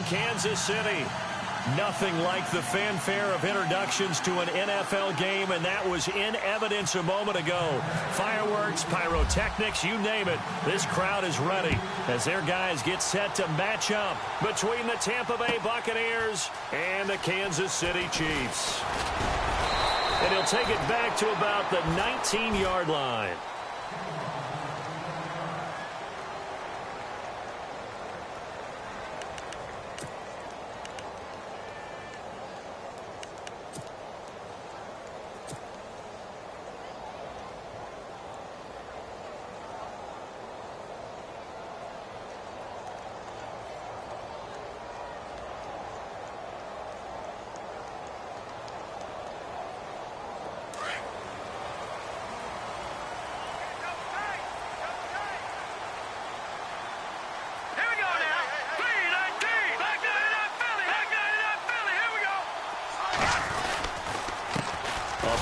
Kansas City. Nothing like the fanfare of introductions to an NFL game, and that was in evidence a moment ago. Fireworks, pyrotechnics, you name it. This crowd is ready as their guys get set to match up between the Tampa Bay Buccaneers and the Kansas City Chiefs. And he'll take it back to about the 19-yard line.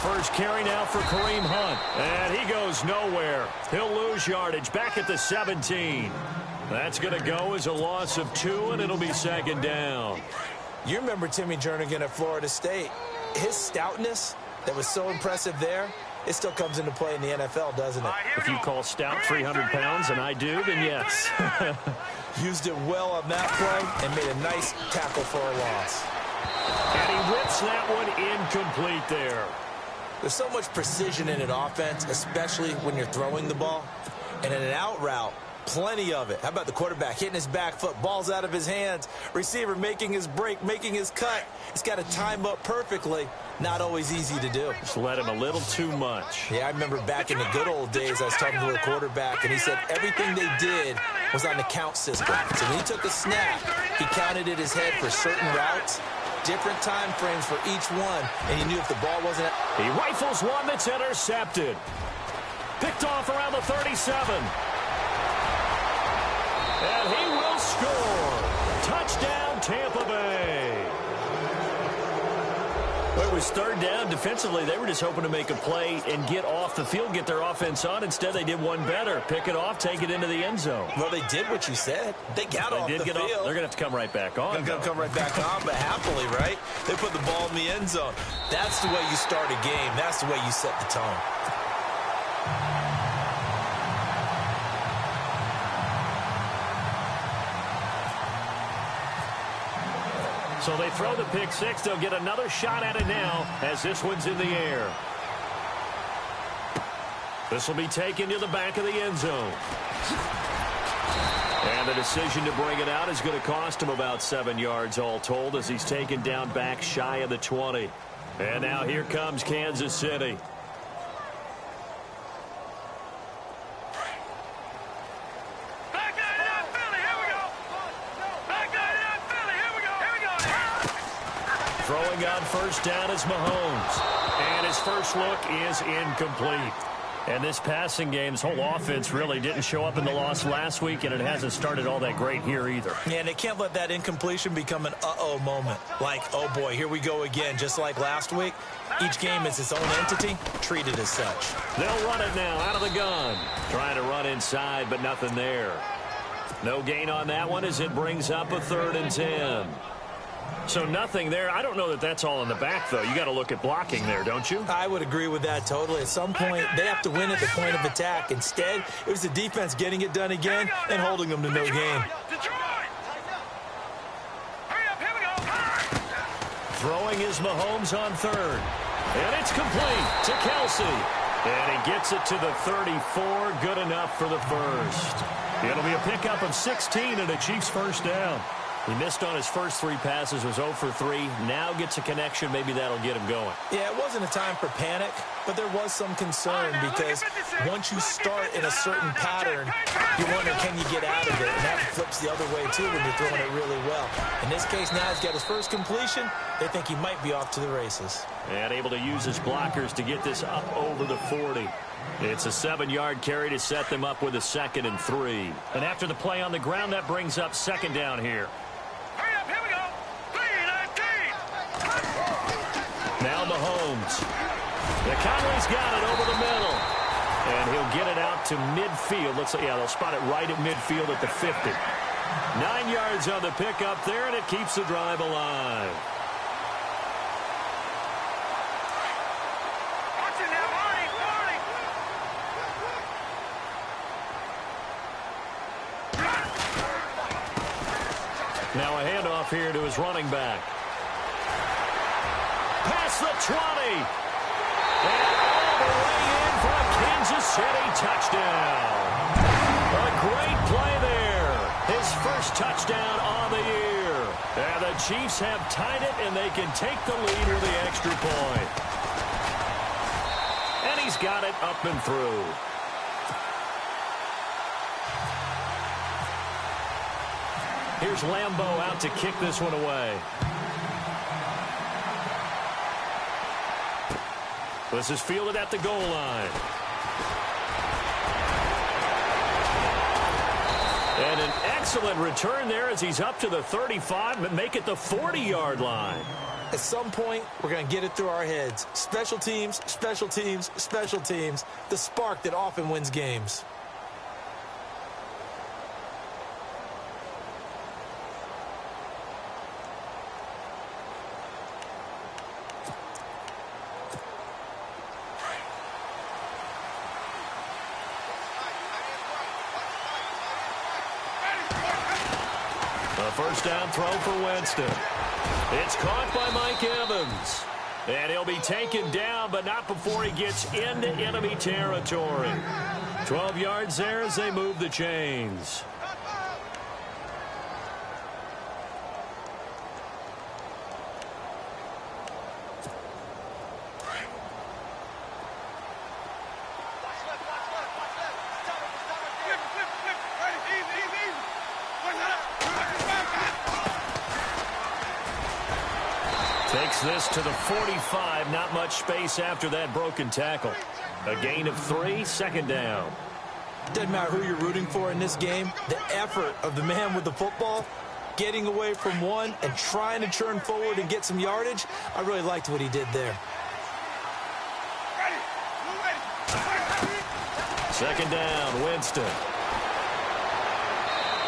First carry now for Kareem Hunt. And he goes nowhere. He'll lose yardage back at the 17. That's going to go as a loss of 2, and it'll be second down. You remember Timmy Jernigan at Florida State. His stoutness that was so impressive there, it still comes into play in the NFL, doesn't it? If you call stout 300 pounds, and I do, then yes. Used it well on that play and made a nice tackle for a loss. And he whips that one incomplete there. There's so much precision in an offense, especially when you're throwing the ball. And in an out route, plenty of it. How about the quarterback hitting his back foot, balls out of his hands, receiver making his break, making his cut. He's got to time up perfectly. Not always easy to do. Just let him a little too much. Yeah, I remember back in the good old days, I was talking to a quarterback, and he said everything they did was on the count system. So when he took a snap, he counted in his head for certain routes, different time frames for each one, and he knew if the ball wasn't... He rifles one that's intercepted. Picked off around the 37. And he will score. Touchdown, Tampa Bay. Well, it was third down. Defensively, they were just hoping to make a play and get off the field, get their offense on. Instead, they did one better. Pick it off, take it into the end zone. Well, they did what you said. They got off the field. They're going to have to come right back on. They're going to come right back on, but happily, right? They put the ball in the end zone. That's the way you start a game. That's the way you set the tone. So they throw the pick six. They'll get another shot at it now as this one's in the air. This will be taken to the back of the end zone. And the decision to bring it out is going to cost him about 7 yards all told as he's taken down back shy of the 20. And now here comes Kansas City. Throwing on first down is Mahomes. And his first look is incomplete. And this passing game's whole offense really didn't show up in the loss last week, and it hasn't started all that great here either. Yeah, and they can't let that incompletion become an uh-oh moment. Like, oh boy, here we go again, just like last week. Each game is its own entity, treated as such. They'll run it now out of the gun. Trying to run inside, but nothing there. No gain on that one as it brings up a 3rd and 10. So nothing there. I don't know that that's all in the back, though. You got to look at blocking there, don't you? I would agree with that totally. At some point, they have to win at the point of attack. Instead, it was the defense getting it done again and holding them to no gain. Throwing is Mahomes on 3rd. And it's complete to Kelsey. And he gets it to the 34. Good enough for the first. It'll be a pickup of 16 and a Chiefs first down. He missed on his first 3 passes, was 0 for 3. Now gets a connection. Maybe that'll get him going. Yeah, it wasn't a time for panic, but there was some concern because once you start in a certain pattern, you wonder, can you get out of it? And that flips the other way, too, when you're throwing it really well. In this case, now he's got his first completion. They think he might be off to the races. And able to use his blockers to get this up over the 40. It's a 7-yard carry to set them up with a 2nd and 3. And after the play on the ground, that brings up 2nd down here. Now Mahomes. Conley's got it over the middle. And he'll get it out to midfield. Looks like, yeah, they'll spot it right at midfield at the 50. 9 yards on the pickup there, and it keeps the drive alive. Now a handoff here to his running back. Past the 20. And all the way in for a Kansas City touchdown. A great play there. His first touchdown on the year. And the Chiefs have tied it, and they can take the lead with the extra point. And he's got it up and through. Here's Lambeau out to kick this one away. This is fielded at the goal line. And an excellent return there as he's up to the 35, but make it the 40-yard line. At some point, we're going to get it through our heads. Special teams, special teams, special teams. The spark that often wins games. First down throw for Winston. It's caught by Mike Evans. And he'll be taken down, but not before he gets into enemy territory. 12 yards there as they move the chains. Takes this to the 45. Not much space after that broken tackle. A gain of 3, second down. Doesn't matter who you're rooting for in this game. The effort of the man with the football, getting away from one and trying to turn forward and get some yardage. I really liked what he did there. Second down, Winston.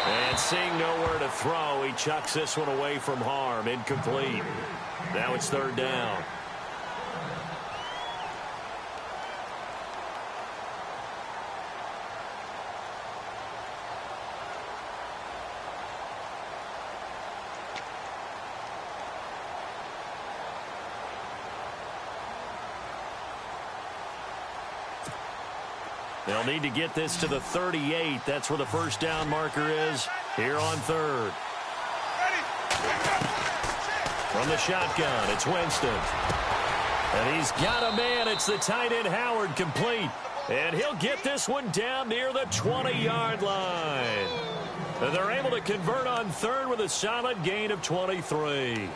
And seeing nowhere to throw, he chucks this one away from harm. Incomplete. Now it's third down. They'll need to get this to the 38. That's where the first down marker is here on third. From the shotgun, it's Winston. And he's got a man. It's the tight end, Howard, complete. And he'll get this one down near the 20-yard line. And they're able to convert on third with a solid gain of 23.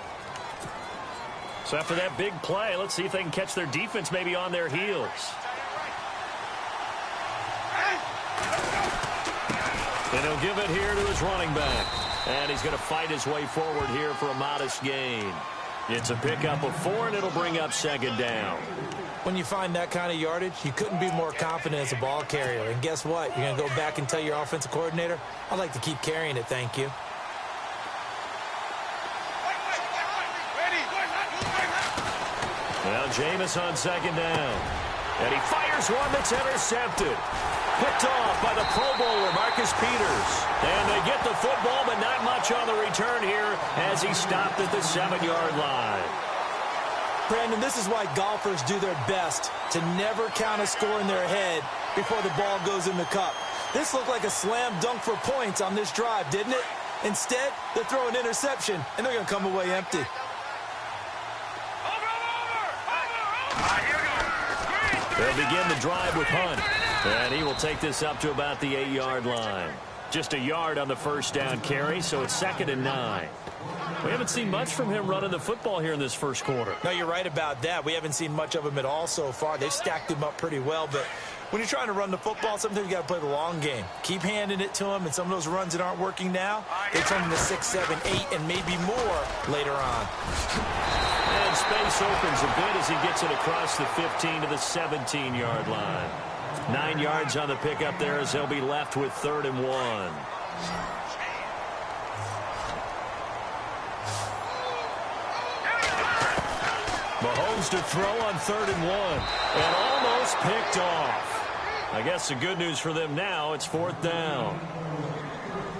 So after that big play, let's see if they can catch their defense maybe on their heels. And he'll give it here to his running back. And he's going to fight his way forward here for a modest gain. It's a pickup of 4, and it'll bring up second down. When you find that kind of yardage, you couldn't be more confident as a ball carrier. And guess what? You're going to go back and tell your offensive coordinator, I'd like to keep carrying it, thank you. Well, Jameis on second down. And he fires one that's intercepted. Picked off by the Pro Bowler, Marcus Peters. And they get the football, but not much on the return here as he stopped at the 7-yard line. Brandon, this is why golfers do their best to never count a score in their head before the ball goes in the cup. This looked like a slam dunk for points on this drive, didn't it? Instead, they throw an interception, and they're going to come away empty. They'll begin the drive with Hunt. And he will take this up to about the 8-yard line. Just a yard on the first down carry, so it's 2nd and 9. We haven't seen much from him running the football here in this first quarter. No, you're right about that. We haven't seen much of him at all so far. They've stacked him up pretty well, but when you're trying to run the football, sometimes you got to play the long game. Keep handing it to him, and some of those runs that aren't working now, they turn into 6, 7, 8, and maybe more later on. And space opens a bit as he gets it across the 15 to the 17-yard line. 9 yards on the pickup there as they'll be left with 3rd and 1. Mahomes to throw on 3rd and 1. And almost picked off. I guess the good news for them now, it's 4th down.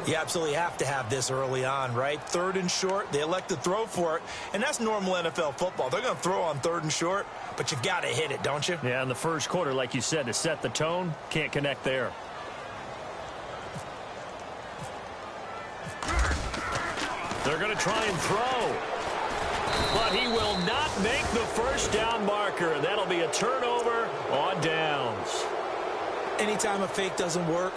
You absolutely have to have this early on, right? 3rd and short, they elect to throw for it, and that's normal NFL football. They're going to throw on 3rd and short, but you've got to hit it, don't you? Yeah, in the first quarter, like you said, to set the tone, can't connect there. They're going to try and throw, but he will not make the first down marker. That'll be a turnover on downs. Anytime a fake doesn't work,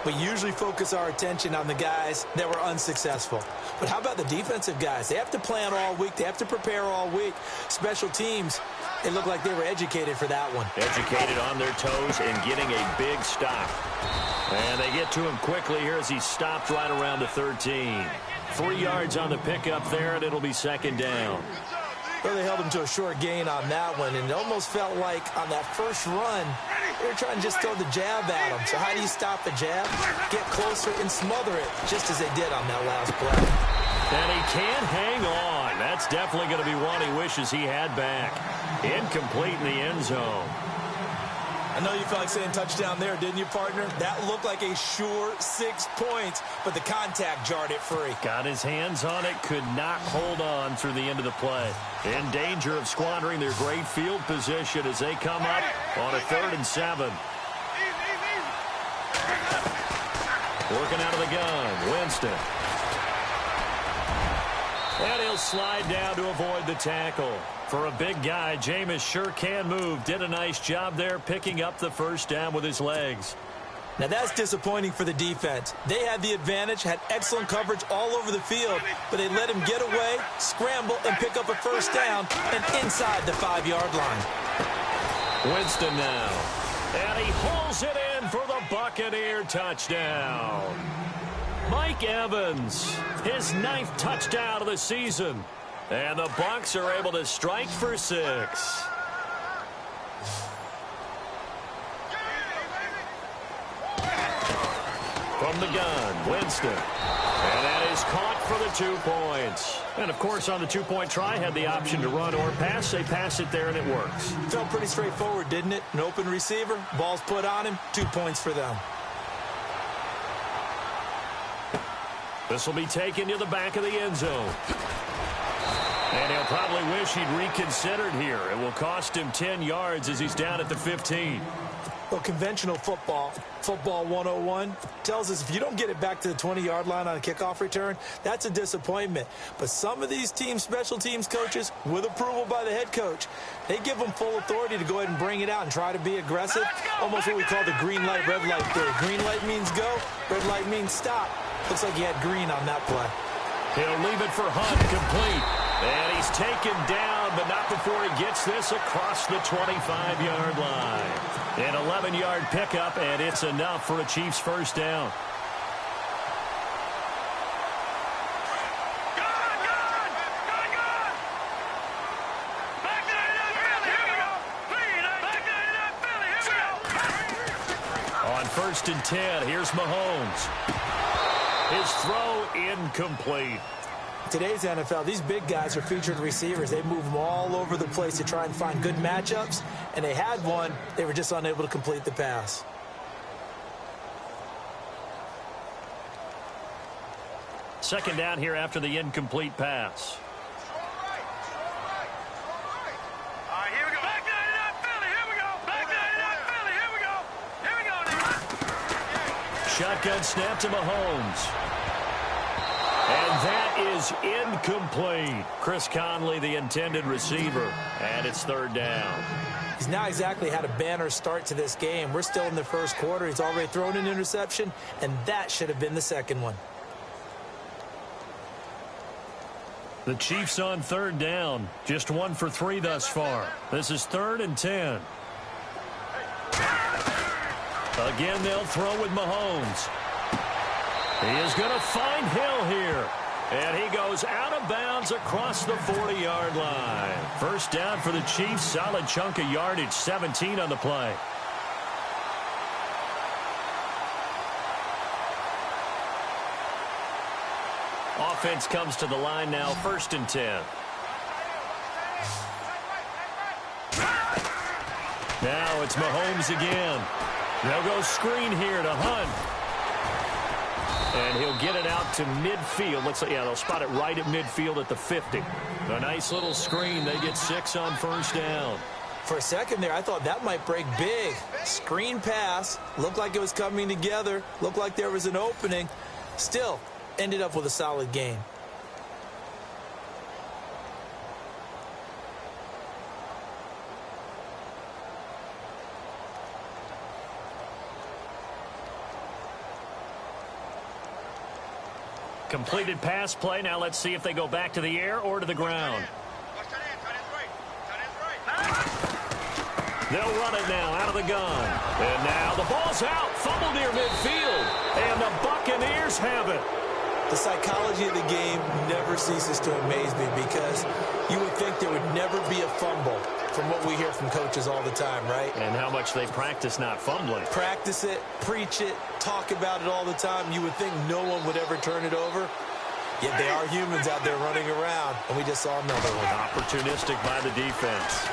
we usually focus our attention on the guys that were unsuccessful. But how about the defensive guys? They have to plan all week. They have to prepare all week. Special teams, they look like they were educated for that one. Educated on their toes and getting a big stop. And they get to him quickly here as he stopped right around the 13. 3 yards on the pickup there, and it'll be 2nd down. Well, they held him to a short gain on that one, and it almost felt like on that first run, they were trying to just throw the jab at him. So how do you stop the jab? Get closer and smother it, just as they did on that last play. And he can't hang on. That's definitely going to be one he wishes he had back. Incomplete in the end zone. I know you felt like saying touchdown there, didn't you, partner? That looked like a sure 6 points, but the contact jarred it free. Got his hands on it, could not hold on through the end of the play. In danger of squandering their great field position as they come up on a 3rd and 7. Working out of the gun, Winston. And he'll slide down to avoid the tackle. For a big guy, Jameis sure can move. Did a nice job there picking up the first down with his legs. Now that's disappointing for the defense. They had the advantage, had excellent coverage all over the field, but they let him get away, scramble, and pick up a first down and inside the 5-yard line. Winston now. And he pulls it in for the Buccaneer touchdown. Mike Evans, his 9th touchdown of the season. And the Bucs are able to strike for 6. From the gun, Winston. And that is caught for the 2 points. And, of course, on the 2-point try, had the option to run or pass. They pass it there, and it works. Felt pretty straightforward, didn't it? An open receiver, ball's put on him, 2 points for them. This will be taken to the back of the end zone. And he'll probably wish he'd reconsidered here. It will cost him 10 yards as he's down at the 15. Well, conventional football 101, tells us if you don't get it back to the 20-yard line on a kickoff return, that's a disappointment. But some of these teams, special teams coaches, with approval by the head coach, they give them full authority to go ahead and bring it out and try to be aggressive. Almost what we call the green light, red light theory. Green light means go, red light means stop. Looks like he had green on that play. He'll leave it for Hunt, complete. And he's taken down, but not before he gets this across the 25-yard line. An 11-yard pickup, and it's enough for a Chiefs first down. On 1st and 10, here's Mahomes. His throw incomplete. Today's NFL, these big guys are featured receivers. They move them all over the place to try and find good matchups, and they had one. They were just unable to complete the pass. Second down here after the incomplete pass. Shotgun snap to Mahomes. And that is incomplete. Chris Conley, the intended receiver, and it's 3rd down. He's not exactly had a banner start to this game. We're still in the first quarter. He's already thrown an interception, and that should have been the second one. The Chiefs on 3rd down. Just 1 for 3 thus far. This is 3rd and 10. Again, they'll throw with Mahomes. He is going to find Hill here. And he goes out of bounds across the 40-yard line. First down for the Chiefs. Solid chunk of yardage. 17 on the play. Offense comes to the line now. 1st and 10. Now it's Mahomes again. They'll go screen here to Hunt. And he'll get it out to midfield. They'll spot it right at midfield at the 50. A nice little screen. They get 6 on first down. For a second there, I thought that might break big. Screen pass. Looked like it was coming together. Looked like there was an opening. Still, ended up with a solid game. Completed pass play. Now let's see if they go back to the air or to the ground. They'll run it now out of the gun. And now the ball's out. Fumble near midfield. And the Buccaneers have it. The psychology of the game never ceases to amaze me because you would think there would never be a fumble from what we hear from coaches all the time, right? And how much they practice not fumbling. Practice it, preach it, talk about it all the time. You would think no one would ever turn it over. Yet they are humans out there running around, and we just saw another one. Opportunistic by the defense.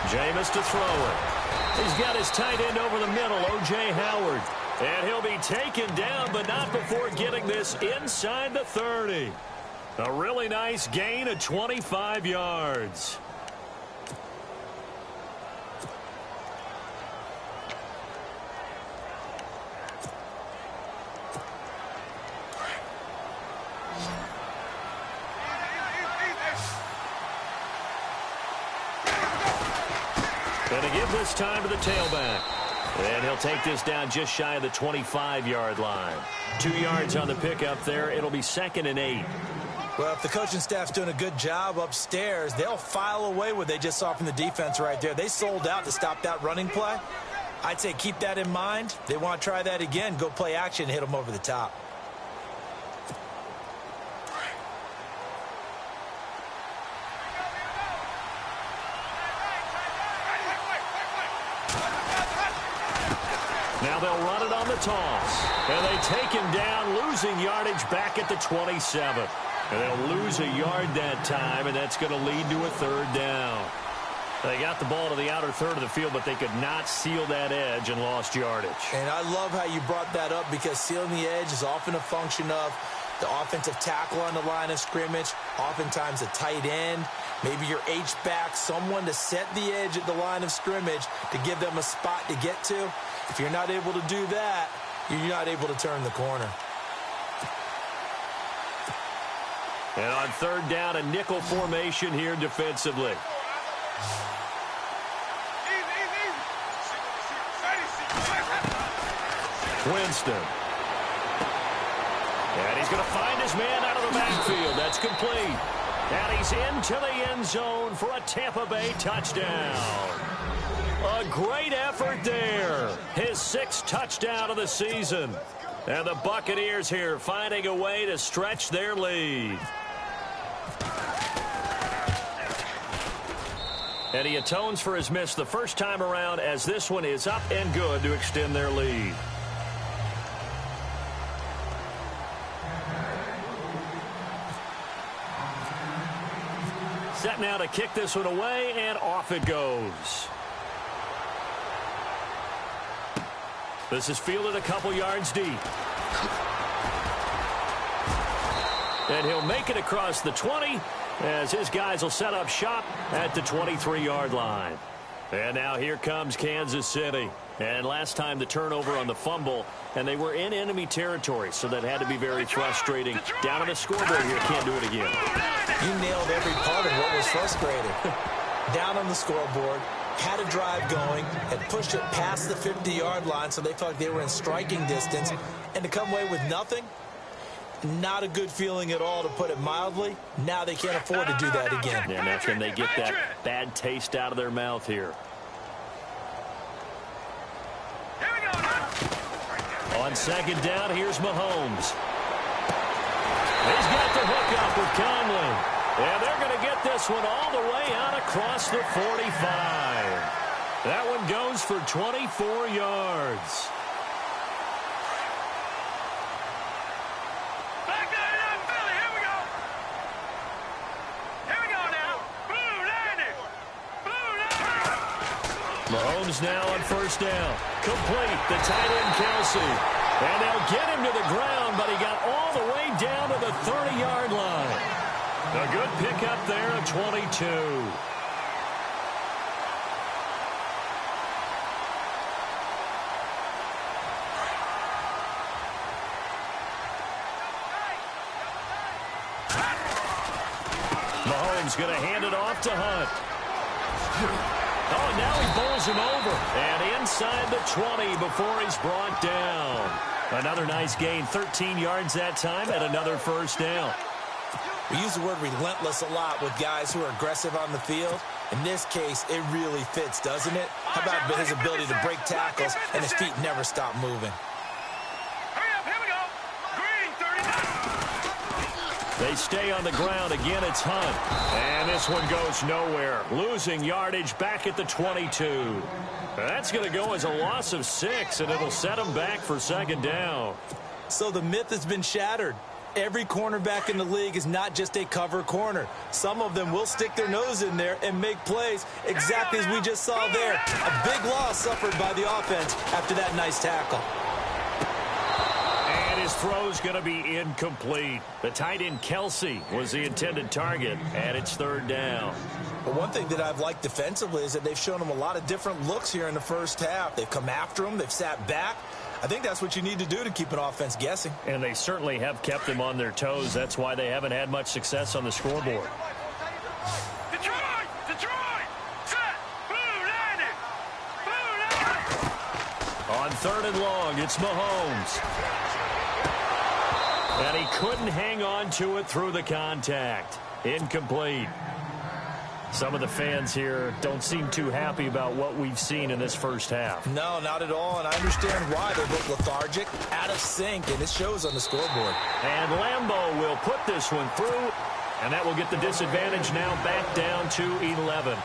Jameis to throw it. He's got his tight end over the middle, O.J. Howard. And he'll be taken down, but not before getting this inside the 30. A really nice gain of 25 yards. Going to give this time to the tailback. And he'll take this down just shy of the 25-yard line. 2 yards on the pickup there. It'll be 2nd and 8. Well, if the coaching staff's doing a good job upstairs, they'll file away what they just saw from the defense right there. They sold out to stop that running play. I'd say keep that in mind. They want to try that again. Go play action and hit them over the top. Now they'll run it on the toss. And they take him down, losing yardage back at the 27. And they'll lose a yard that time, and that's going to lead to a 3rd down. They got the ball to the outer third of the field, but they could not seal that edge and lost yardage. And I love how you brought that up because sealing the edge is often a function of the offensive tackle on the line of scrimmage, oftentimes a tight end, maybe your H-back, someone to set the edge at the line of scrimmage to give them a spot to get to. If you're not able to do that, you're not able to turn the corner. And on 3rd down, a nickel formation here defensively. Winston. And he's going to find his man out of the backfield. That's complete. And he's into the end zone for a Tampa Bay touchdown. A great effort there. His 6th touchdown of the season. And the Buccaneers here finding a way to stretch their lead. And he atones for his miss the first time around as this one is up and good to extend their lead. Set now to kick this one away, and off it goes. This is fielded a couple yards deep. And he'll make it across the 20 as his guys will set up shop at the 23-yard line. And now here comes Kansas City. And last time the turnover on the fumble, and they were in enemy territory, so that had to be very frustrating. Down on the scoreboard here, can't do it again. You nailed every part of what was frustrating. Down on the scoreboard, had a drive going, had pushed it past the 50-yard line, so they felt like they were in striking distance, and to come away with nothing, not a good feeling at all, to put it mildly. Now they can't afford to do that again. Yeah, now can they get that bad taste out of their mouth here? On 2nd down, here's Mahomes. He's got the hook up with Conley. And they're going to get this one all the way out across the 45. That one goes for 24 yards. Mahomes now on first down. Complete. The tight end, Kelsey. And they'll get him to the ground, but he got all the way down to the 30-yard line. A good pickup there of 22. Mahomes going to hand it off to Hunt. Oh, and now he bowls him over. And inside the 20 before he's brought down. Another nice gain, 13 yards that time, and another first down. We use the word relentless a lot with guys who are aggressive on the field. In this case, it really fits, doesn't it? How about his ability to break tackles and his feet never stop moving? They stay on the ground. Again, it's Hunt. And this one goes nowhere. Losing yardage back at the 22. That's going to go as a loss of 6, and it'll set them back for second down. So the myth has been shattered. Every cornerback in the league is not just a cover corner. Some of them will stick their nose in there and make plays exactly as we just saw there. A big loss suffered by the offense after that nice tackle. His throw's going to be incomplete. The tight end, Kelsey, was the intended target, and it's third down. But one thing that I've liked defensively is that they've shown him a lot of different looks here in the first half. They've come after him. They've sat back. I think that's what you need to do to keep an offense guessing. And they certainly have kept them on their toes. That's why they haven't had much success on the scoreboard. On third and long, it's Mahomes. And he couldn't hang on to it through the contact. Incomplete. Some of the fans here don't seem too happy about what we've seen in this first half. No, not at all, and I understand why. They look lethargic, out of sync, and it shows on the scoreboard. And Lambeau will put this one through, and that will get the disadvantage now back down to 11.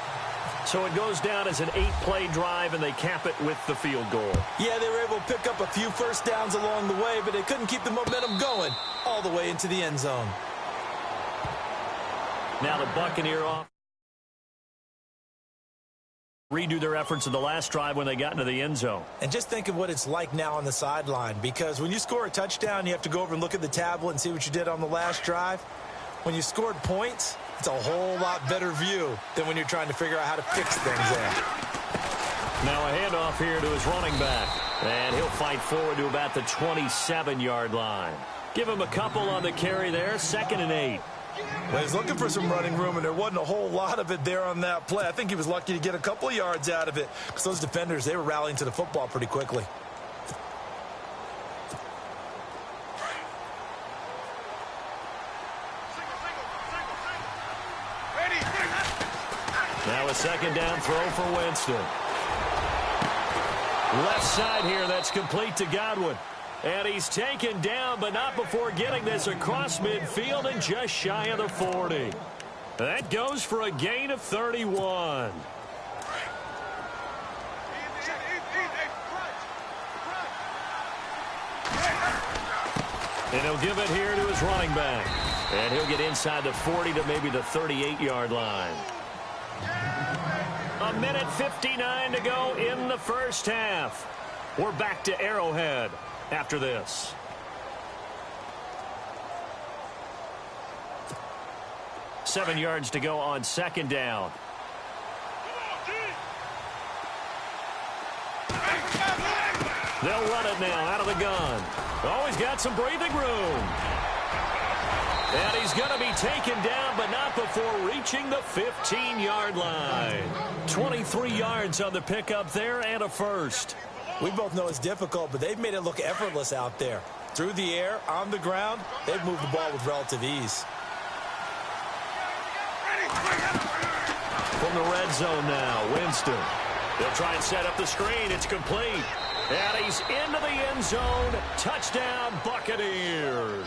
So it goes down as an 8-play drive, and they cap it with the field goal. Yeah, they were able to pick up a few first downs along the way, but they couldn't keep the momentum going all the way into the end zone. Now the Buccaneer off. Redo their efforts in the last drive when they got into the end zone. And just think of what it's like now on the sideline, because when you score a touchdown, you have to go over and look at the tablet and see what you did on the last drive. When you scored points, it's a whole lot better view than when you're trying to figure out how to fix things there. Now a handoff here to his running back. And he'll fight forward to about the 27-yard line. Give him a couple on the carry there, 2nd and 8. Well, he's looking for some running room, and there wasn't a whole lot of it there on that play. I think he was lucky to get a couple of yards out of it, because those defenders, they were rallying to the football pretty quickly. Now a second down throw for Winston. Left side here, that's complete to Godwin. And he's taken down, but not before getting this across midfield and just shy of the 40. That goes for a gain of 31. And he'll give it here to his running back. And he'll get inside the 40 to maybe the 38-yard line. A minute 59 to go in the first half. We're back to Arrowhead after this. Seven yards to go on second down. They'll run it now out of the gun. Oh, he's got some breathing room. And he's going to be taken down, but not before reaching the 15-yard line. 23 yards on the pickup there and a first. We both know it's difficult, but they've made it look effortless out there. Through the air, on the ground, they've moved the ball with relative ease. From the red zone now, Winston. They'll try and set up the screen. It's complete. And he's into the end zone. Touchdown, Buccaneers.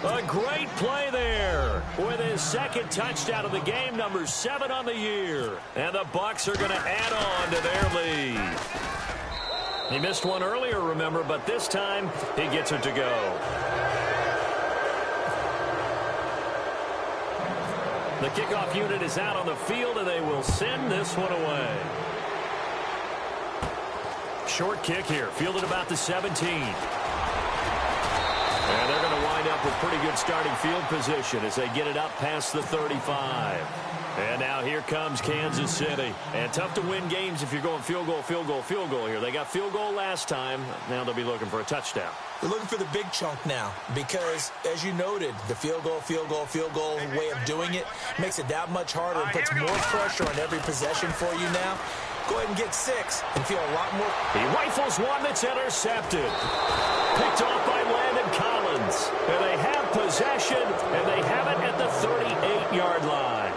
A great play there with his second touchdown of the game, number 7 on the year. And the Bucs are going to add on to their lead. He missed one earlier, remember, but this time he gets it to go. The kickoff unit is out on the field, and they will send this one away. Short kick here, fielded about the 17. And they're going to wind up with pretty good starting field position as they get it up past the 35. And now here comes Kansas City. And tough to win games if you're going field goal, field goal, field goal here. They got field goal last time. Now they'll be looking for a touchdown. They're looking for the big chunk now because, as you noted, the field goal way of doing it makes it that much harder and puts more pressure on every possession for you now. Go ahead and get 6 and feel a lot more. He rifles one that's intercepted. Picked off by Landon Collins. And they have possession, and they have it at the 38-yard line.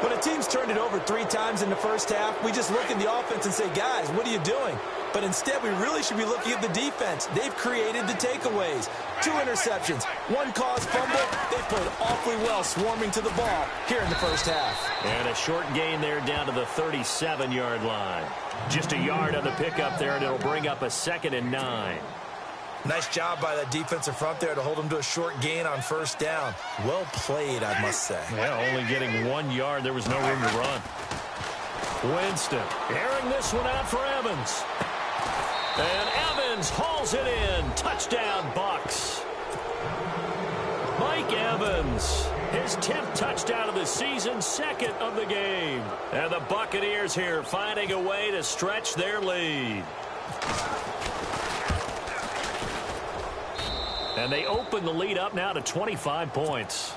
When a team's turned it over 3 times in the first half, we just look at the offense and say, guys, what are you doing? But instead, we really should be looking at the defense. They've created the takeaways. 2 interceptions, 1 caused fumble. They've played awfully well swarming to the ball here in the first half. And a short gain there down to the 37-yard line. Just a yard on the pickup there, and it'll bring up a 2nd and 9. Nice job by that defensive front there to hold them to a short gain on first down. Well played, I must say. Yeah, only getting 1 yard. There was no room to run. Winston airing this one out for Evans. And Evans hauls it in. Touchdown, Bucks. Mike Evans, his 10th touchdown of the season, 2nd of the game. And the Buccaneers here finding a way to stretch their lead. And they open the lead up now to 25 points.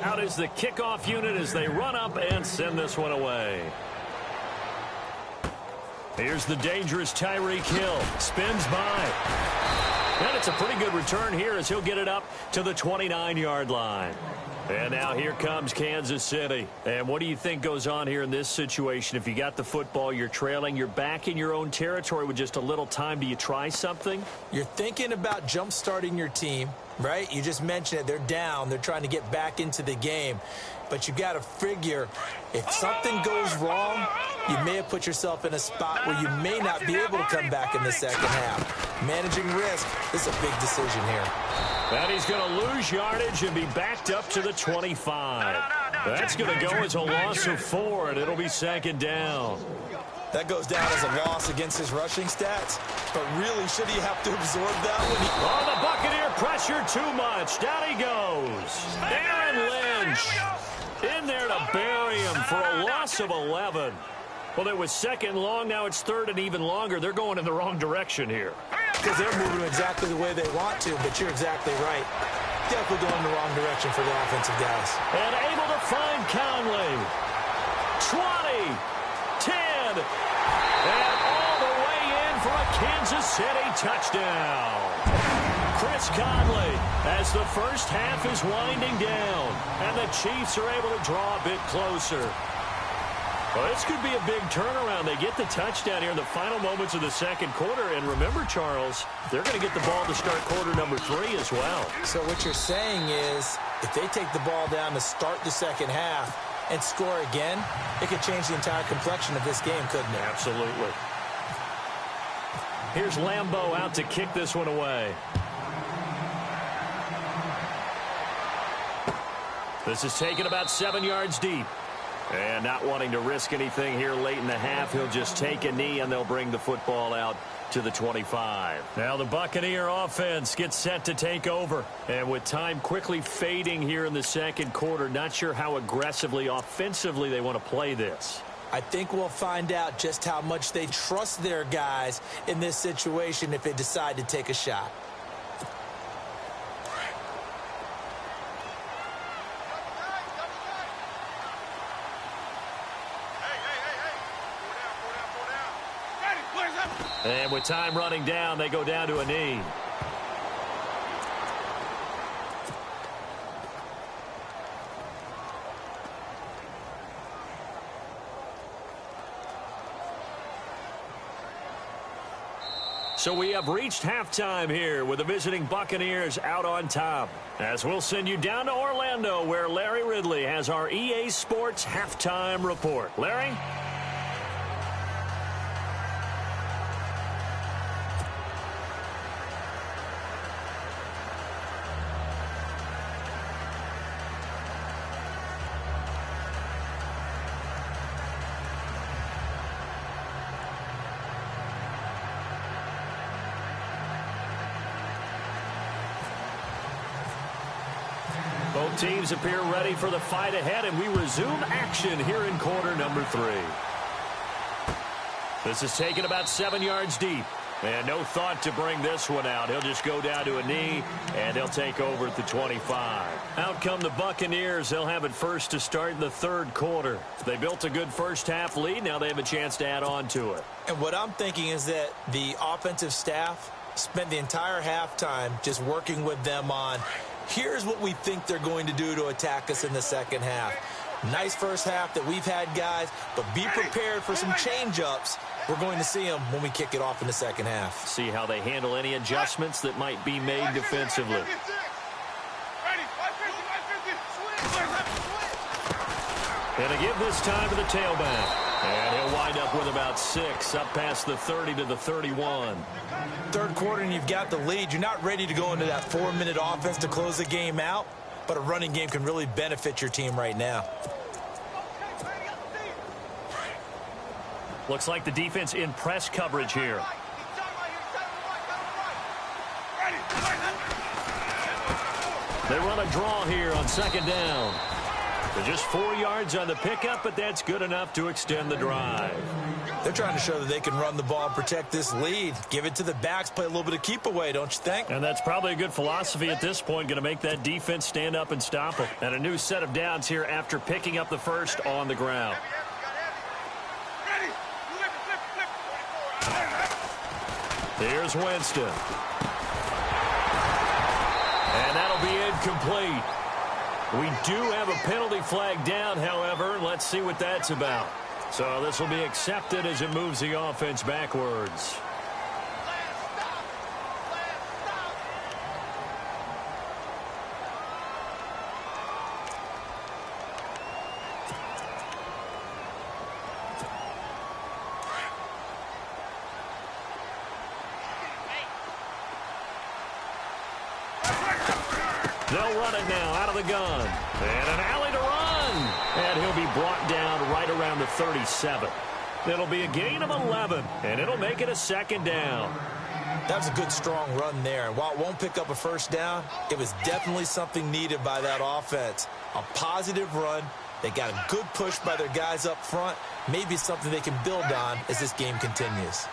Out is the kickoff unit as they run up and send this one away. Here's the dangerous Tyreek Hill. Spins by. And it's a pretty good return here as he'll get it up to the 29-yard line. And now here comes Kansas City. And what do you think goes on here in this situation? If you got the football, you're trailing, you're back in your own territory with just a little time. Do you try something? You're thinking about jump-starting your team, right? You just mentioned it. They're down. They're trying to get back into the game. But you got to figure if something goes wrong, you may have put yourself in a spot where you may not be able to come back in the second half. Managing risk, this is a big decision here. And he's going to lose yardage and be backed up to the 25. That's going to go as a loss of 4, and it'll be 2nd down. That goes down as a loss against his rushing stats. But really, should he have to absorb that when he... Oh, the Buccaneer pressure too much. Down he goes. Aaron Lynch in there to bury him for a loss of 11. Well, it was 2nd long. Now it's 3rd and even longer. They're going in the wrong direction here. Because they're moving exactly the way they want to, but you're exactly right. Definitely going in the wrong direction for the offensive guys. And able to find Conley. 20, 10, and all the way in for a Kansas City touchdown. Chris Conley as the first half is winding down, and the Chiefs are able to draw a bit closer. Well, this could be a big turnaround. They get the touchdown here in the final moments of the second quarter. And remember, Charles, they're going to get the ball to start quarter number 3 as well. So what you're saying is if they take the ball down to start the second half and score again, it could change the entire complexion of this game, couldn't it? Absolutely. Here's Lambeau out to kick this one away. This is taken about 7 yards deep. And not wanting to risk anything here late in the half, he'll just take a knee and they'll bring the football out to the 25. Now the Buccaneer offense gets set to take over. And with time quickly fading here in the second quarter, not sure how aggressively, offensively they want to play this. I think we'll find out just how much they trust their guys in this situation if they decide to take a shot. And with time running down, they go down to a knee. So we have reached halftime here with the visiting Buccaneers out on top. As we'll send you down to Orlando where Larry Ridley has our EA Sports halftime report. Larry? Both teams appear ready for the fight ahead, and we resume action here in quarter number 3. This is taken about 7 yards deep. And no thought to bring this one out. He'll just go down to a knee, and he'll take over at the 25. Out come the Buccaneers. They'll have it first to start in the third quarter. They built a good first-half lead. Now they have a chance to add on to it. And what I'm thinking is that the offensive staff spent the entire halftime just working with them on, here's what we think they're going to do to attack us in the second half. Nice first half that we've had, guys, but be prepared for some change-ups. We're going to see them when we kick it off in the second half. See how they handle any adjustments that might be made defensively. And a give this time to the tailback. And he'll wind up with about 6, up past the 30 to the 31. Third quarter and you've got the lead. You're not ready to go into that 4-minute offense to close the game out, but a running game can really benefit your team right now. Looks like the defense in press coverage here. They run a draw here on second down. They're just 4 yards on the pickup, but that's good enough to extend the drive. They're trying to show that they can run the ball and protect this lead. Give it to the backs, play a little bit of keep away, don't you think? And that's probably a good philosophy at this point, going to make that defense stand up and stop them. And a new set of downs here after picking up the first on the ground. Here's Winston. And that'll be incomplete. We do have a penalty flag down, however. Let's see what that's about. So this will be accepted as it moves the offense backwards. They'll run it now out of the gun. And an alley to run. And he'll be brought down right around the 37. It'll be a gain of 11, and it'll make it a second down. That was a good, strong run there. And while it won't pick up a first down, it was definitely something needed by that offense. A positive run. They got a good push by their guys up front. Maybe something they can build on as this game continues.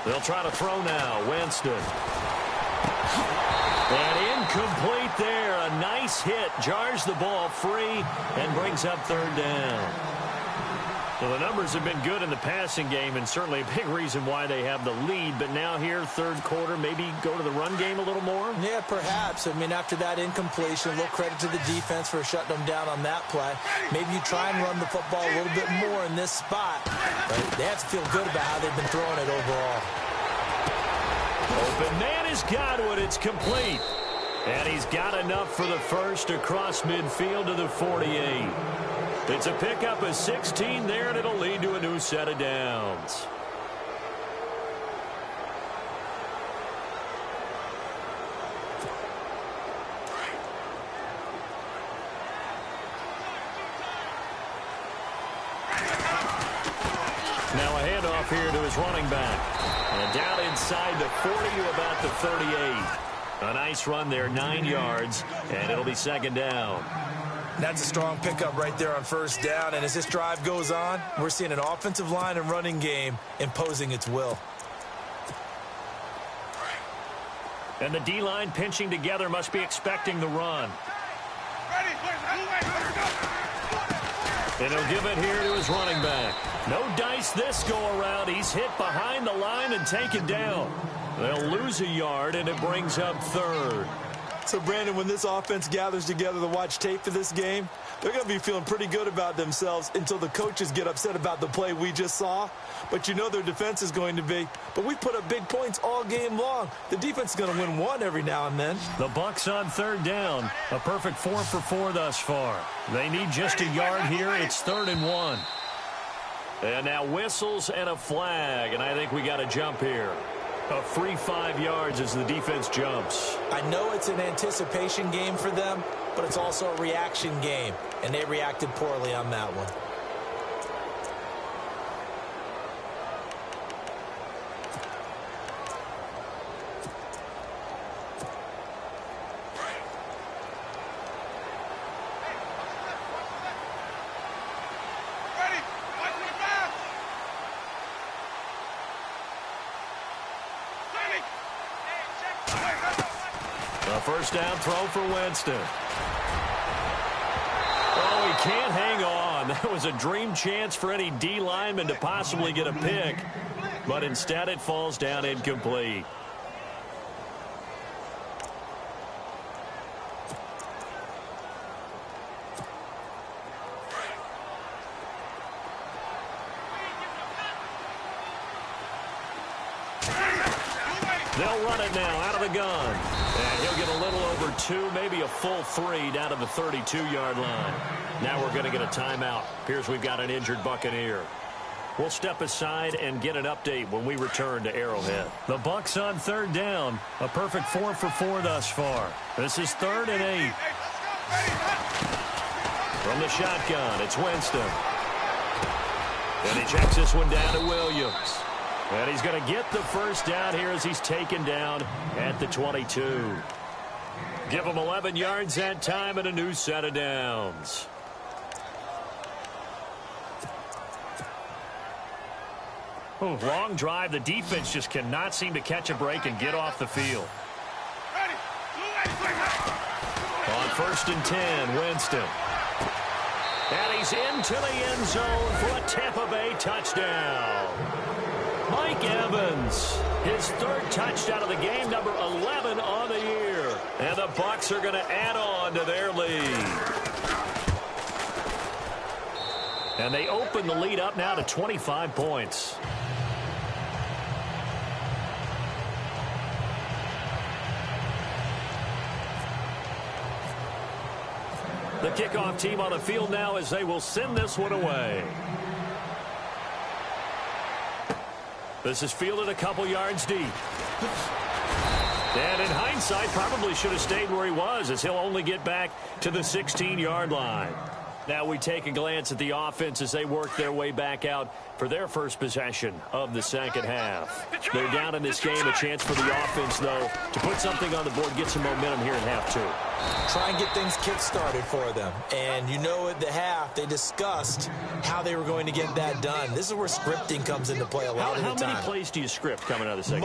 They'll try to throw now. Winston. And incomplete there. A nice hit. Jars the ball free and brings up third down. Well, the numbers have been good in the passing game and certainly a big reason why they have the lead. But now here, third quarter, maybe go to the run game a little more? Yeah, perhaps. I mean, after that incompletion, a little credit to the defense for shutting them down on that play. Maybe you try and run the football a little bit more in this spot. But they have to feel good about how they've been throwing it overall. Open man is Godwin. It's complete. And he's got enough for the first across midfield to the 48. It's a pickup of 16 there, and it'll lead to a new set of downs. Now a handoff here to his running back. And down inside the 40 to about the 38. A nice run there, 9 yards, and it'll be second down. That's a strong pickup right there on first down. And as this drive goes on, we're seeing an offensive line and running game imposing its will. And the D-line pinching together must be expecting the run. And he'll give it here to his running back. No dice this go-around. He's hit behind the line and taken down. They'll lose a yard, and it brings up third. So, Brandon, when this offense gathers together to watch tape for this game, they're going to be feeling pretty good about themselves until the coaches get upset about the play we just saw. But you know their defense is going to be. But we put up big points all game long. The defense is going to win one every now and then. The Bucs on third down. A perfect 4 for 4 thus far. They need just a yard here. It's 3rd and 1. And now whistles and a flag. And I think we got a jump here. A free 5 yards as the defense jumps. I know it's an anticipation game for them, but it's also a reaction game, and they reacted poorly on that one. A first down throw for Winston. Oh, he can't hang on. That was a dream chance for any D lineman to possibly get a pick, but instead it falls down incomplete. They'll run it now out of the gun. And he'll get a little over 2, maybe a full 3 down to the 32-yard line. Now we're going to get a timeout. Appears we've got an injured Buccaneer. We'll step aside and get an update when we return to Arrowhead. The Bucs on third down. A perfect 4 for 4 thus far. This is 3rd and 8. From the shotgun, it's Winston. And he checks this one down to Williams. And he's going to get the first down here as he's taken down at the 22. Give him 11 yards that time and a new set of downs. Oh, long drive. The defense just cannot seem to catch a break and get off the field. On 1st and 10, Winston. And he's into the end zone for a Tampa Bay touchdown. Mike Evans, his 3rd touchdown of the game, number 11 on the year. And the Bucs are going to add on to their lead. And they open the lead up now to 25 points. The kickoff team on the field now as they will send this one away. This is fielded a couple yards deep. And in hindsight, probably should have stayed where he was as he'll only get back to the 16-yard line. Now we take a glance at the offense as they work their way back out for their first possession of the second half. They're down in this game. A chance for the offense, though, to put something on the board, get some momentum here in half 2. Try and get things kick-started for them. And you know at the half, they discussed how they were going to get that done. This is where scripting comes into play a lot of the time. How many plays do you script coming out of the second?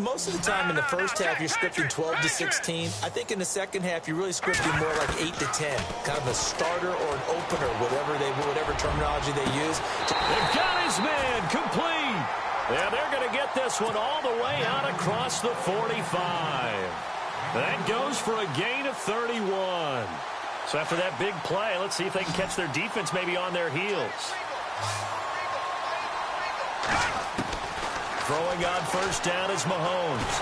Most of the time in the first half, you're scripting 12 to 16. I think in the second half, you're really scripting more like 8 to 10. Kind of a starter or an opener, whatever terminology they use. They've got his man complete. And they're going to get this one all the way out across the 45. That goes for a gain of 31. So after that big play, let's see if they can catch their defense maybe on their heels. Throwing on first down is Mahomes.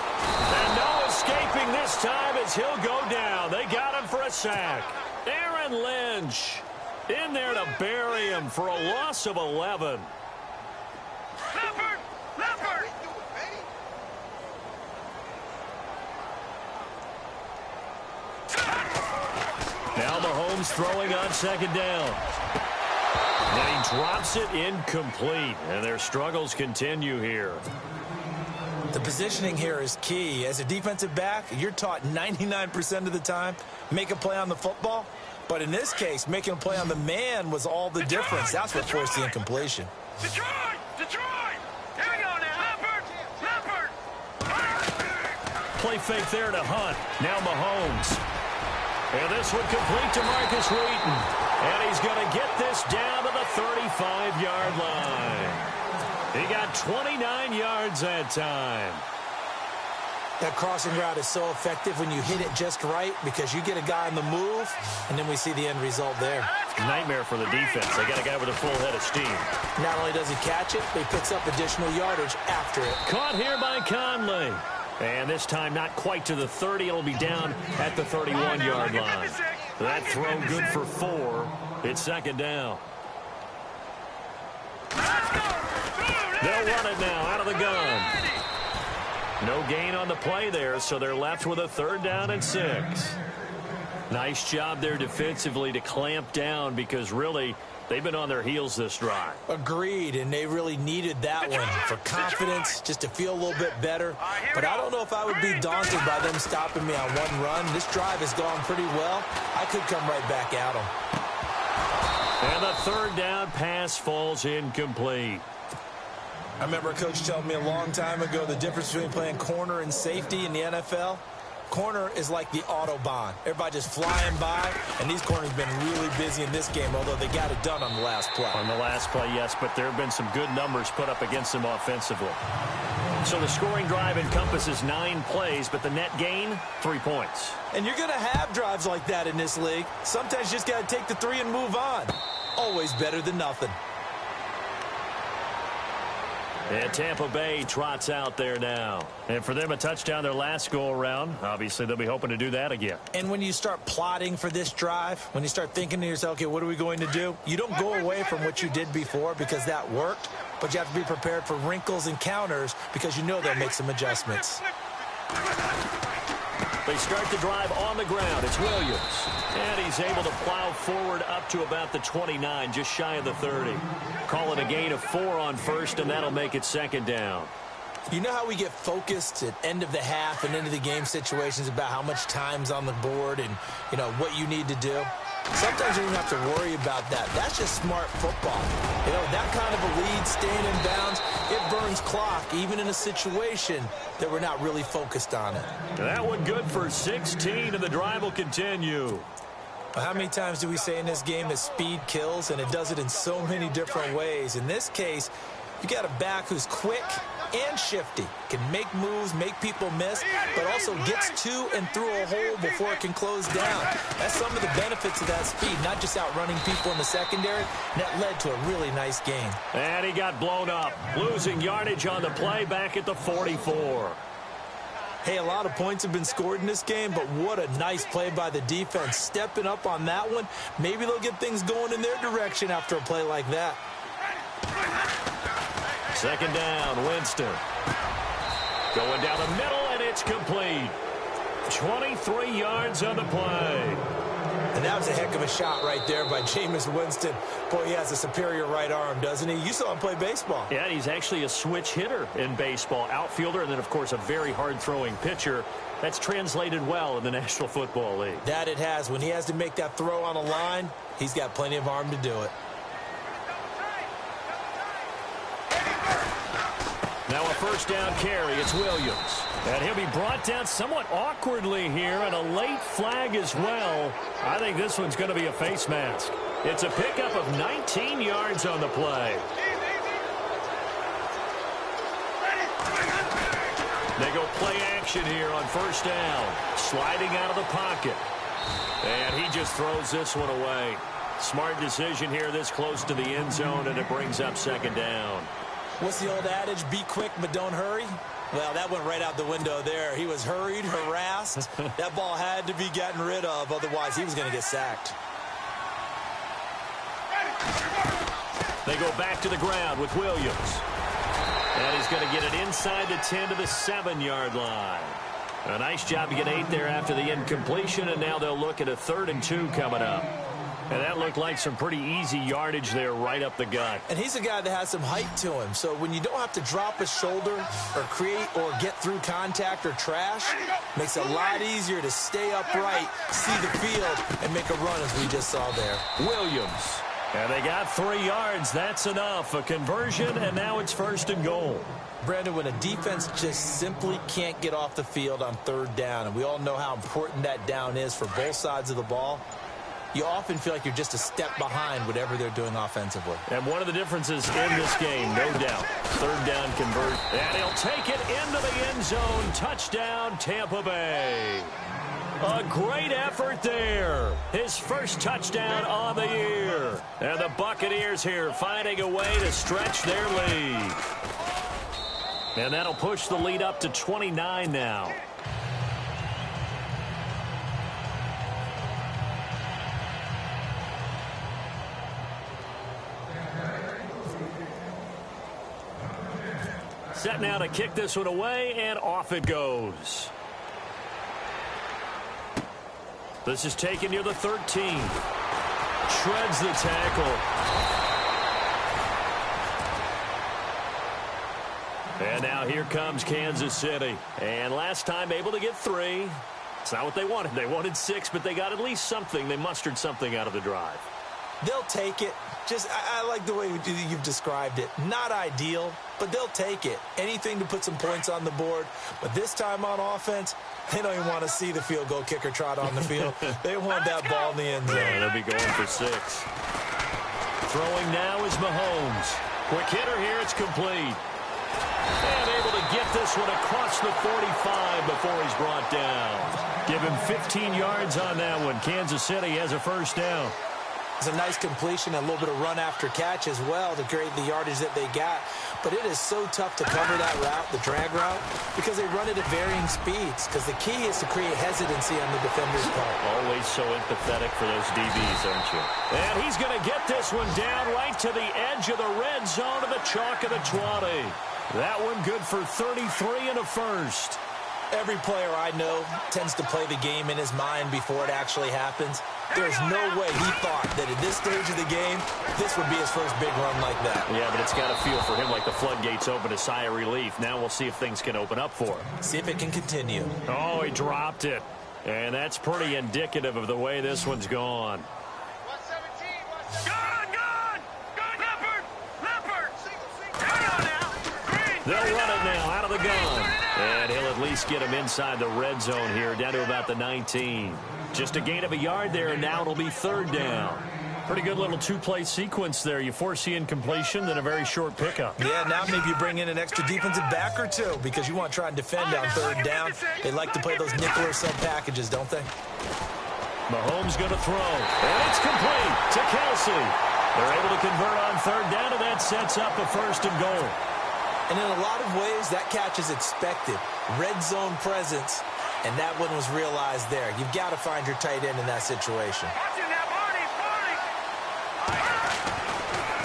And no escaping this time as he'll go down. They got him for a sack. Aaron Lynch in there to bury him for a loss of 11. Now Mahomes throwing on second down. And he drops it incomplete. And their struggles continue here. The positioning here is key. As a defensive back, you're taught 99% of the time, make a play on the football. But in this case, making a play on the man was all the difference. That's what forced the incompletion. Detroit! Here we go now. Leopard! Play fake there to Hunt. Now Mahomes. And this one complete to Marcus Wheaton. And he's going to get this down to the 35-yard line. He got 29 yards that time. That crossing route is so effective when you hit it just right because you get a guy on the move, and then we see the end result there. Nightmare for the defense. They got a guy with a full head of steam. Not only does he catch it, but he picks up additional yardage after it. Caught here by Conley. And this time not quite to the 30. It'll be down at the 31-yard line. That throw good for 4. It's second down. They'll run it now out of the gun. No gain on the play there, so they're left with a 3rd down and 6. Nice job there defensively to clamp down because really they've been on their heels this drive. Agreed, and they really needed that one for confidence, just to feel a little bit better. But I don't know if I would be daunted by them stopping me on one run. This drive has gone pretty well. I could come right back at them. And the 3rd down pass falls incomplete. I remember a coach telling me a long time ago the difference between playing corner and safety in the NFL. Corner is like the Autobahn. Everybody just flying by, and these corners have been really busy in this game, although they got it done on the last play. On the last play, yes, but there have been some good numbers put up against them offensively. So the scoring drive encompasses 9 plays, but the net gain, 3 points. And you're going to have drives like that in this league. Sometimes you just got to take the 3 and move on. Always better than nothing. And Tampa Bay trots out there now. And for them, a touchdown their last go-around. Obviously, they'll be hoping to do that again. And when you start plotting for this drive, when you start thinking to yourself, okay, what are we going to do? You don't go away from what you did before because that worked, but you have to be prepared for wrinkles and counters because you know they'll make some adjustments. They start the drive on the ground. It's Williams. And he's able to plow forward up to about the 29, just shy of the 30. Call it a gain of 4 on first, and that'll make it second down. You know how we get focused at end of the half and into the game situations about how much time's on the board and, you know, what you need to do? Sometimes you don't have to worry about that. That's just smart football. You know, that kind of a lead, staying in bounds, it burns clock, even in a situation that we're not really focused on it. That one good for 16, and the drive will continue. How many times do we say in this game that speed kills, and it does it in so many different ways? In this case, you got a back who's quick and shifty, can make moves, make people miss, but also gets to and through a hole before it can close down. That's some of the benefits of that speed, not just outrunning people in the secondary. And that led to a really nice game. And he got blown up, losing yardage on the play back at the 44. Hey, a lot of points have been scored in this game, but what a nice play by the defense. Stepping up on that one, maybe they'll get things going in their direction after a play like that. Second down, Winston. Going down the middle, and it's complete. 23 yards on the play. And that was a heck of a shot right there by Jameis Winston. Boy, he has a superior right arm, doesn't he? You saw him play baseball. Yeah, he's actually a switch hitter in baseball. Outfielder, and then, of course, a very hard-throwing pitcher. That's translated well in the National Football League. That it has. When he has to make that throw on a line, he's got plenty of arm to do it. Now a first down carry. It's Williams. And he'll be brought down somewhat awkwardly here, and a late flag as well. I think this one's going to be a face mask. It's a pickup of 19 yards on the play. They go play action here on first down. Sliding out of the pocket. And he just throws this one away. Smart decision here this close to the end zone, and it brings up second down. What's the old adage? Be quick, but don't hurry. Well, that went right out the window there. He was hurried, harassed. That ball had to be gotten rid of, otherwise he was going to get sacked. They go back to the ground with Williams. And he's going to get it inside the 10 to the 7-yard line. A nice job to get 8 there after the incompletion, and now they'll look at a 3rd and 2 coming up. And that looked like some pretty easy yardage there right up the gut. And he's a guy that has some height to him. So when you don't have to drop a shoulder or create or get through contact or trash, makes it a lot easier to stay upright, see the field, and make a run as we just saw there. Williams. And they got 3 yards. That's enough. A conversion, and now it's 1st and goal. Brandon, when a defense just simply can't get off the field on 3rd down, and we all know how important that down is for both sides of the ball, you often feel like you're just a step behind whatever they're doing offensively. And one of the differences in this game, no doubt, third down conversion. And he'll take it into the end zone. Touchdown, Tampa Bay. A great effort there. His first touchdown on the year. And the Buccaneers here finding a way to stretch their lead. And that'll push the lead up to 29 now. Set now to kick this one away, and off it goes. This is taken near the 13. Shreds the tackle. And now here comes Kansas City. And last time able to get 3. It's not what they wanted. They wanted 6, but they got at least something. They mustered something out of the drive. They'll take it. I like the way you've described it. Not ideal, but they'll take it. Anything to put some points on the board. But this time on offense, they don't even want to see the field goal kicker trot on the field. They want that ball in the end zone. Yeah, they'll be going for 6. Throwing now is Mahomes. Quick hitter here. It's complete. And able to get this one across the 45 before he's brought down. Give him 15 yards on that one. Kansas City has a first down. It's a nice completion, a little bit of run after catch as well to create the yardage that they got. But it is so tough to cover that route, the drag route, because they run it at varying speeds. Because the key is to create hesitancy on the defender's part. Always so empathetic for those DBs, aren't you? And he's going to get this one down right to the edge of the red zone of the chalk of the 20. That one good for 33 and a first. Every player I know tends to play the game in his mind before it actually happens. There's no way he thought that at this stage of the game, this would be his first big run like that. Yeah, but it's got to feel for him like the floodgates open, a sigh of relief. Now we'll see if things can open up for him. See if it can continue. Oh, he dropped it. And that's pretty indicative of the way this one's gone. They'll run it now out of the gun. And he'll at least get him inside the red zone here, down to about the 19. Just a gain of a yard there, and now it'll be third down. Pretty good little two-play sequence there. You foresee incompletion, then a very short pickup. Yeah, now maybe you bring in an extra defensive back or two because you want to try and defend on third down. They like to play those nickel or sub packages, don't they? Mahomes going to throw, and it's complete to Kelsey. They're able to convert on third down, and that sets up a first and goal. And in a lot of ways, that catch is expected. Red zone presence, and that one was realized there. You've got to find your tight end in that situation.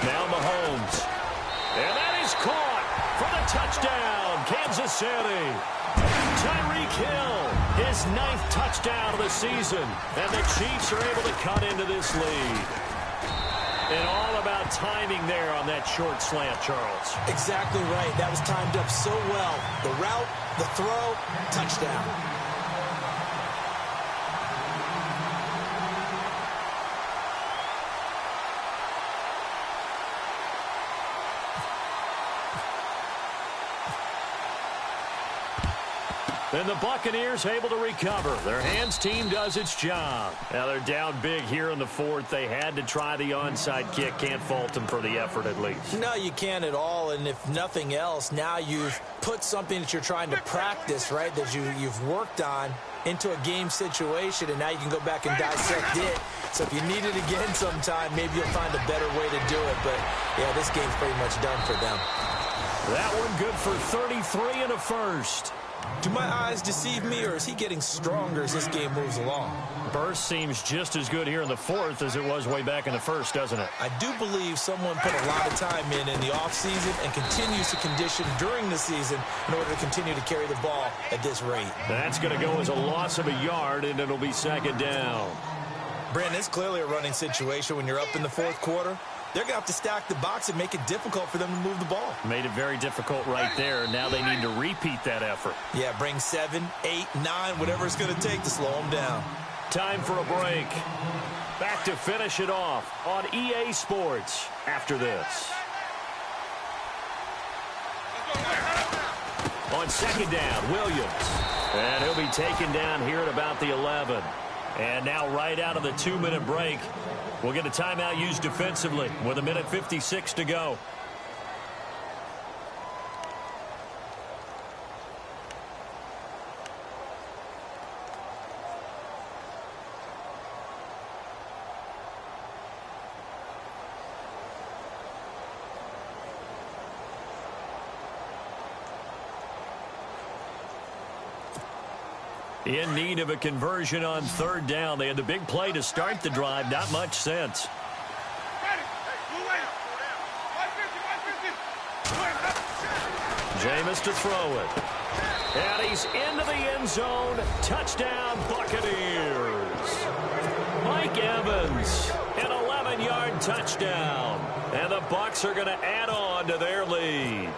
Now Mahomes. And that is caught for the touchdown, Kansas City. Tyreek Hill, his 9th touchdown of the season. And the Chiefs are able to cut into this lead. And all about timing there on that short slant, Charles. Exactly right. That was timed up so well. The route, the throw, touchdown. And the Buccaneers able to recover. Their hands team does its job. Now they're down big here in the 4th. They had to try the onside kick. Can't fault them for the effort at least. No, you can't at all. And if nothing else, now you've put something that you're trying to practice, right, that you've worked on into a game situation, and now you can go back and dissect it. So if you need it again sometime, maybe you'll find a better way to do it. But, yeah, this game's pretty much done for them. That one good for 33 and a first. Do my eyes deceive me, or is he getting stronger as this game moves along? Burst seems just as good here in the 4th as it was way back in the 1st, doesn't it? I do believe someone put a lot of time in the offseason and continues to condition during the season in order to continue to carry the ball at this rate. That's going to go as a loss of a yard, and it'll be second down. Brandon, it's clearly a running situation when you're up in the 4th quarter. They're going to have to stack the box and make it difficult for them to move the ball. Made it very difficult right there. Now they need to repeat that effort. Yeah, bring 7, 8, 9, whatever it's going to take to slow them down. Time for a break. Back to finish it off on EA Sports after this. On second down, Williams. And he'll be taken down here at about the 11. And now right out of the 2-minute break, we'll get a timeout used defensively with 1:56 to go. In need of a conversion on 3rd down. They had the big play to start the drive. Not much sense. Jameis to throw it. And he's into the end zone. Touchdown, Buccaneers. Mike Evans, an 11-yard touchdown. And the Bucs are going to add on to their lead.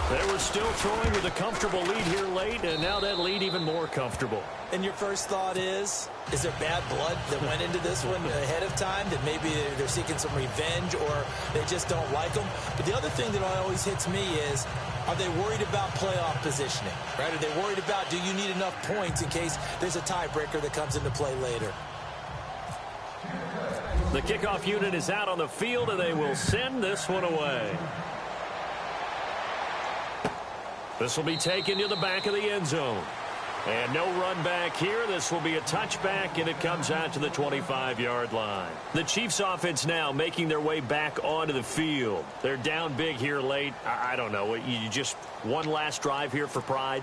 They were still throwing with a comfortable lead here late, and now that lead even more comfortable. And your first thought is there bad blood that went into this one ahead of time, that maybe they're seeking some revenge or they just don't like them? But the other thing that always hits me is, are they worried about playoff positioning, right? Are they worried about, do you need enough points in case there's a tiebreaker that comes into play later? The kickoff unit is out on the field, and they will send this one away. This will be taken to the back of the end zone. And no run back here. This will be a touchback, and it comes out to the 25-yard line. The Chiefs offense now making their way back onto the field. They're down big here late. I don't know. You just one last drive here for pride?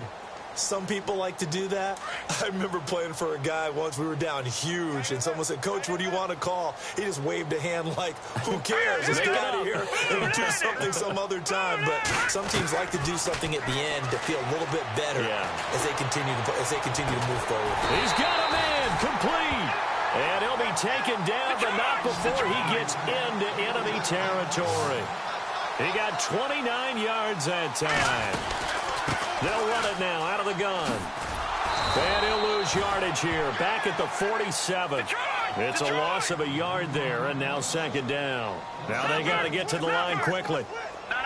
Some people like to do that. I remember playing for a guy once. We were down huge, and someone said, "Coach, what do you want to call?" He just waved a hand like, who cares? Let's get out of here and do something some other time. But some teams like to do something at the end to feel a little bit better as they continue to move forward. He's got a man complete. And he'll be taken down, but not before he gets into enemy territory. He got 29 yards that time. They'll run it now out of the gun. And he'll lose yardage here. Back at the 47. It's a loss of a yard there, and now 2nd down. Now they got to get to the line quickly.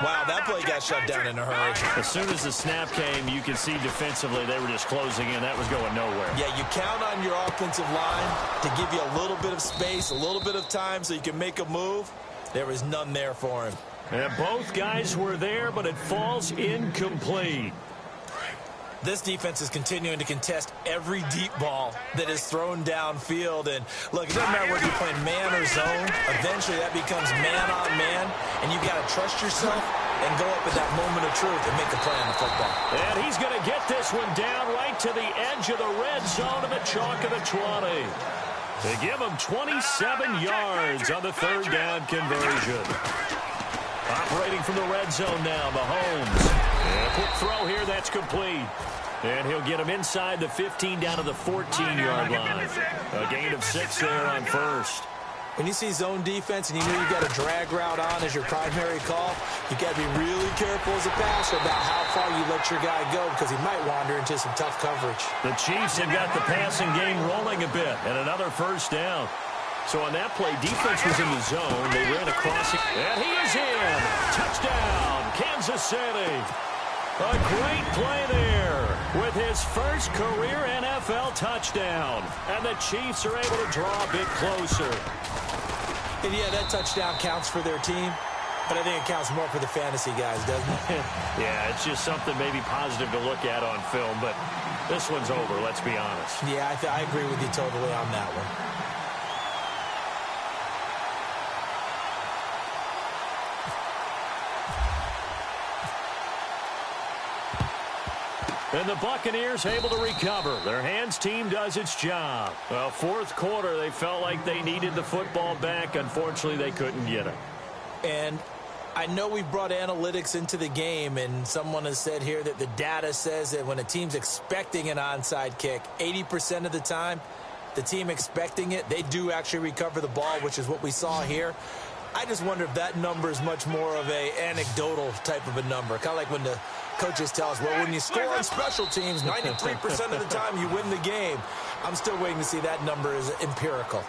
Wow, that play got shut down in a hurry. As soon as the snap came, you could see defensively they were just closing in. That was going nowhere. Yeah, you count on your offensive line to give you a little bit of space, a little bit of time so you can make a move. There was none there for him. And both guys were there, but it falls incomplete. This defense is continuing to contest every deep ball that is thrown downfield. And, look, it doesn't matter whether you're playing man or zone. Eventually that becomes man-on-man, and you've got to trust yourself and go up at that moment of truth and make a play on the football. And he's going to get this one down right to the edge of the red zone of the chalk of the 20. They give him 27 yards on the 3rd down conversion. Operating from the red zone now, Mahomes. And a quick throw here, that's complete. And he'll get him inside the 15 down to the 14-yard line. A gain of 6 there on 1st. When you see zone defense and you know you've got a drag route on as your primary call, you've got to be really careful as a passer about how far you let your guy go because he might wander into some tough coverage. The Chiefs have got the passing game rolling a bit, and another 1st down. So on that play, defense was in the zone. They ran across it, and he is in. Touchdown, Kansas City. A great play there with his first career NFL touchdown. And the Chiefs are able to draw a bit closer. And yeah, that touchdown counts for their team, but I think it counts more for the fantasy guys, doesn't it? Yeah, it's just something maybe positive to look at on film, but this one's over, let's be honest. Yeah, I agree with you totally on that one. And the Buccaneers able to recover. Their hands team does its job. Well, 4th quarter, they felt like they needed the football back. Unfortunately, they couldn't get it. And I know we've brought analytics into the game, and someone has said here that the data says that when a team's expecting an onside kick, 80% of the time, the team expecting it, they do actually recover the ball, which is what we saw here. I just wonder if that number is much more of a anecdotal type of a number. Kind of like when the coaches tell us, well, when you score on special teams, 93% of the time you win the game. I'm still waiting to see that number is empirical.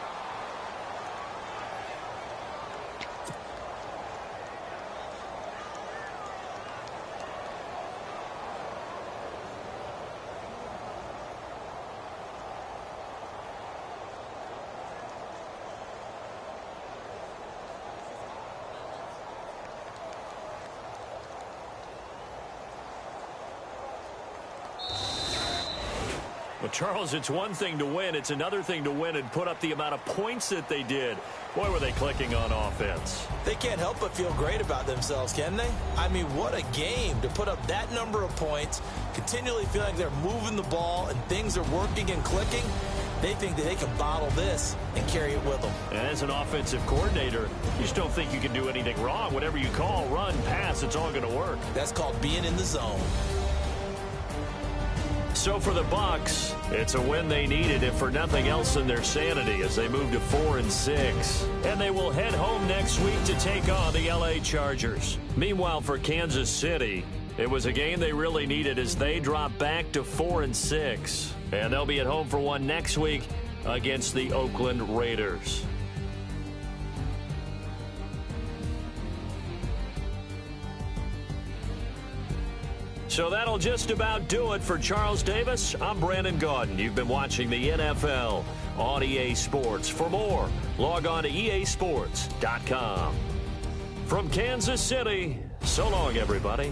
Well, Charles, it's one thing to win. It's another thing to win and put up the amount of points that they did. Boy, were they clicking on offense. They can't help but feel great about themselves, can they? I mean, what a game to put up that number of points, continually feel like they're moving the ball and things are working and clicking. They think that they can bottle this and carry it with them. And as an offensive coordinator, you just don't think you can do anything wrong. Whatever you call, run, pass, it's all going to work. That's called being in the zone. So for the Bucs, it's a win they needed, if for nothing else than their sanity, as they move to 4-6. And they will head home next week to take on the LA Chargers. Meanwhile, for Kansas City, it was a game they really needed as they drop back to 4-6. And they'll be at home for one next week against the Oakland Raiders. So that'll just about do it for Charles Davis. I'm Brandon Gaudin. You've been watching the NFL on EA Sports. For more, log on to easports.com. From Kansas City, so long, everybody.